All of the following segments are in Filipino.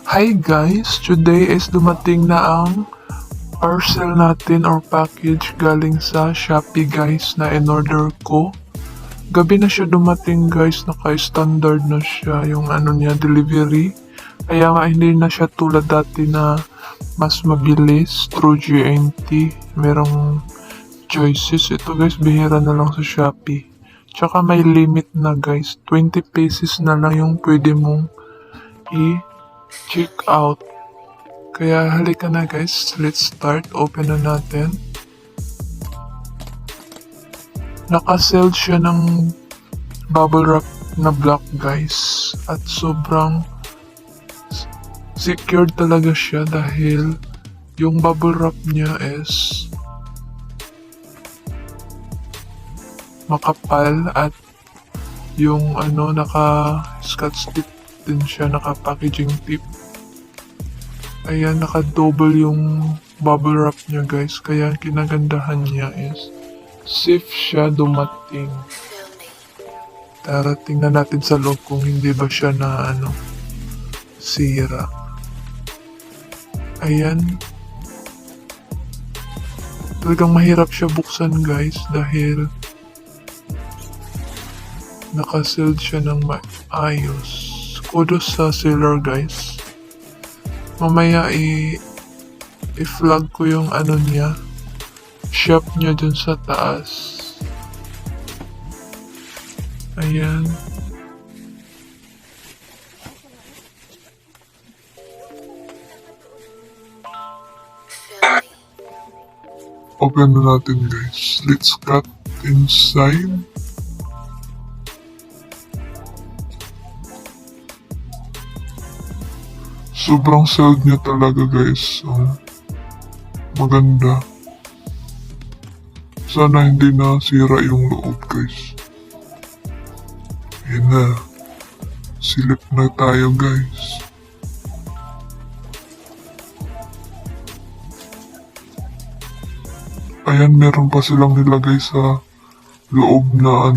Hi guys! Today is dumating na ang parcel natin or package galing sa Shopee guys na in-order ko. Gabi na siya dumating guys, naka-standard na siya yung delivery. Kaya nga hindi na siya tulad dati na mas mabilis through GNT. Merong choices. Ito guys, bihira na lang sa Shopee. Tsaka may limit na guys, 20 pesos na lang yung pwede mong i-check out. Kaya halika na guys, let's start. Open na natin. Naka-sell siya ng bubble wrap na black guys. At sobrang secured talaga siya dahil yung bubble wrap niya is makapal at yung naka-scotch tape din siya, naka-packaging tape. Ayan, naka-double yung bubble wrap niya guys. Kaya ang kinagandahan niya is safe siya dumating. Tara, tingnan natin sa loob kung hindi ba siya na sira. Ayan. Talagang mahirap siya buksan guys dahil naka-sealed siya ng maayos. Kudos sa seller guys. Mamaya i-flag ko yung niya, shop niya dun sa taas. Ayan. Open na natin guys. Let's cut inside. Sobrang sold niya talaga guys. Maganda. Sana hindi na sira yung loob guys. Ayan na. Silip na tayo guys. Ayan, meron pa silang nilagay sa loob na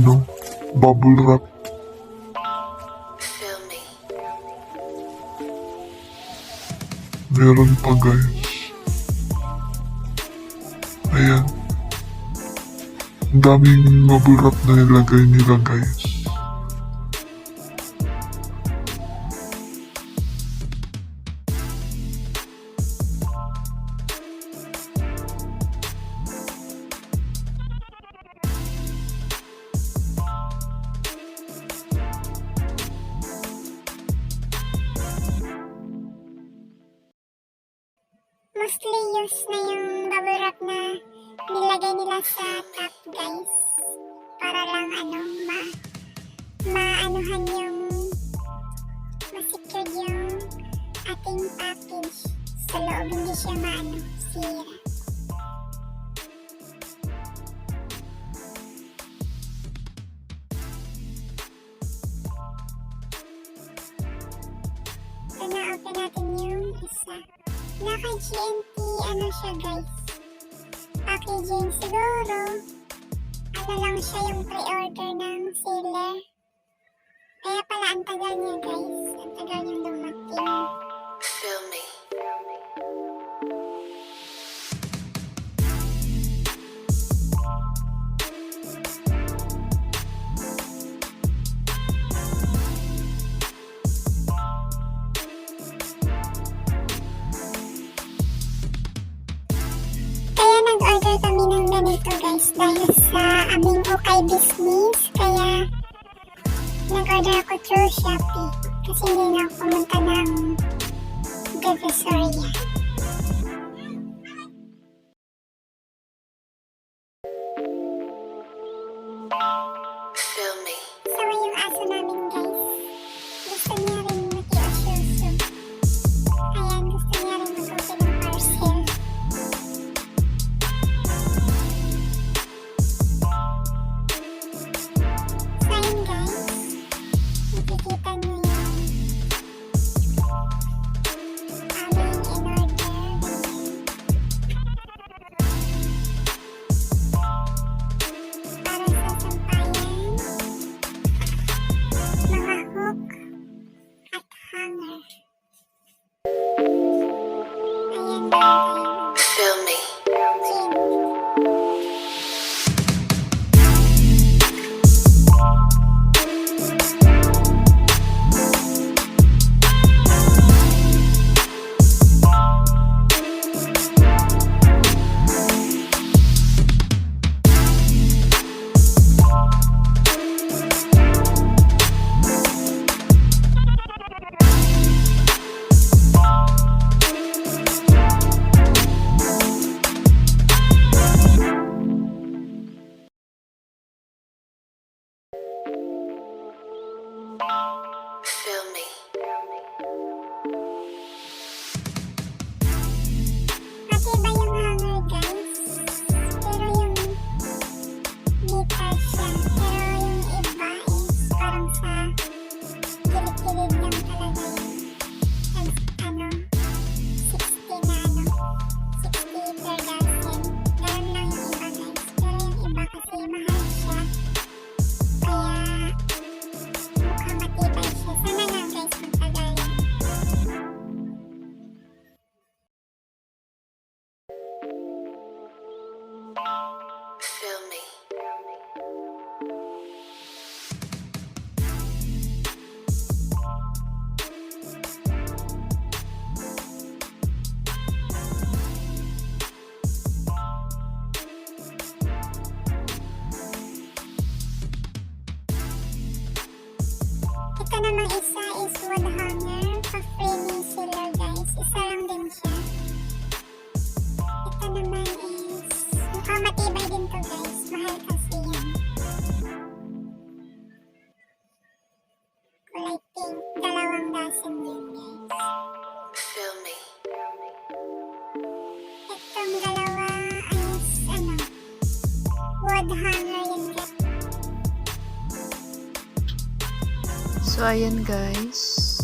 bubble wrap. Meron pa guys. Ayan. Ang daming bubble wrap na nilagay nila guys. Mostly use na yung bubble wrap na nilagay nila sa top guys. Para lang maanuhan yung ma-secure yung ating package sa loob, hindi siya sira. So na-open natin yung isa. Naka-GNT siya guys. Packaging siguro. Lang siya yung pre-order ng seller. Kaya pala ang tagal niya guys. Ang tagal yung dumating. Feel me. Nag-order kami ng ganito guys dahil sa aming okay business, kaya nag-order ako through Shopee kasi hindi na ako pumunta ng Divisoria. Feel me. So yung aso namin guys, gusto niya rin maki-asyoso. Ayan, gusto niya rin mag-open ng parcel. Nakikita niyo yung aming in-order. So, ayan guys.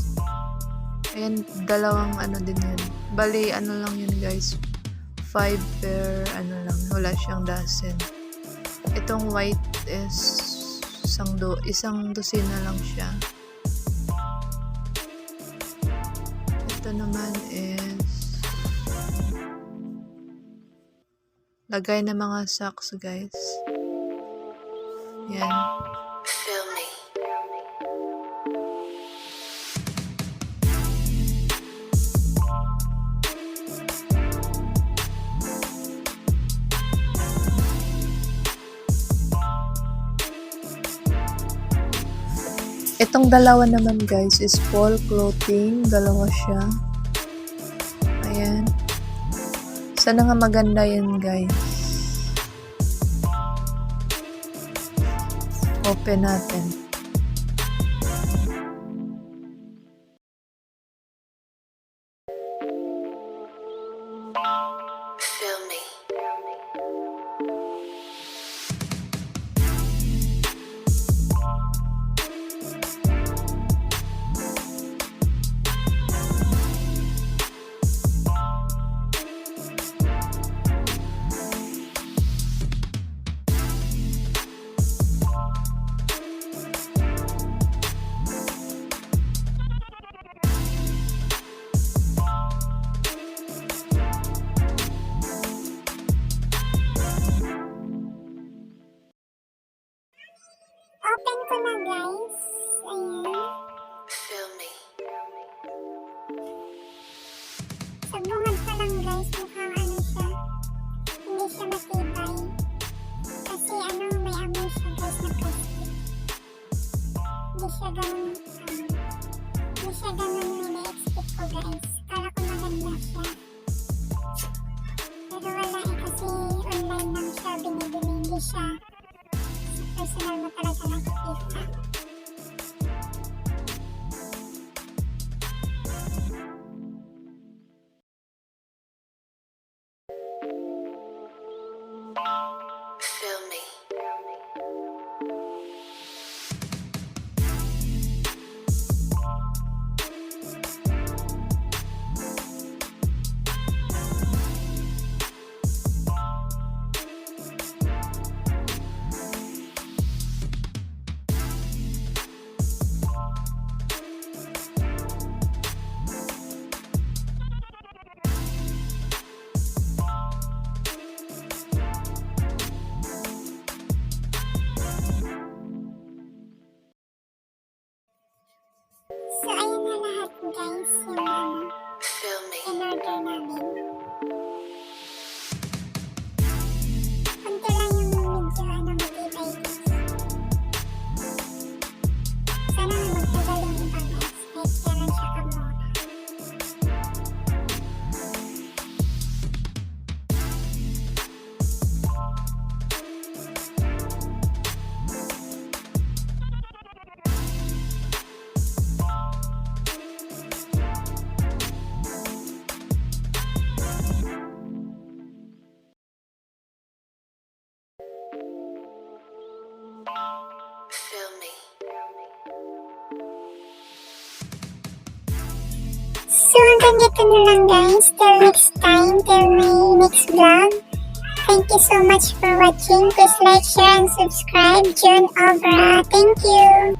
Ayan, dalawang ano din yun. Bali, ano lang yun guys. 5 per, ano lang, wala siyang dozen. Itong white is isang dosina lang siya. Ito naman is lagay ng mga socks guys. Yan. Feel me. Itong dalawa naman guys is fall clothing. Dalawa siya. Ayan. Sana nga maganda yan guys. Open natin. Feel me. Open ko na guys. Ayan. Feel me. Sa bungad pa lang guys, mukhang ano siya. Hindi siya matibay. Kasi ano, may amoy siya guys na plastic. Hindi siya ganun, hindi siya ganun ina-expect ko guys. Kala ko maganda siya. Pero wala eh kasi online lang siya binibili. Hindi siya sa personal mo talaga nakikita. Feel me. So ayun na lahat guys, yung ano, Feel me. in-order namin. Kunti lang yung medyo ano matibay guys. Sana nga magtagal yung iba guys, kahit kailan siya kamura. Feel me. So hanggang dito na lang guys, till next time, till my next vlog. Thank you so much for watching. Please like, share, and subscribe. June Obra. Thank you.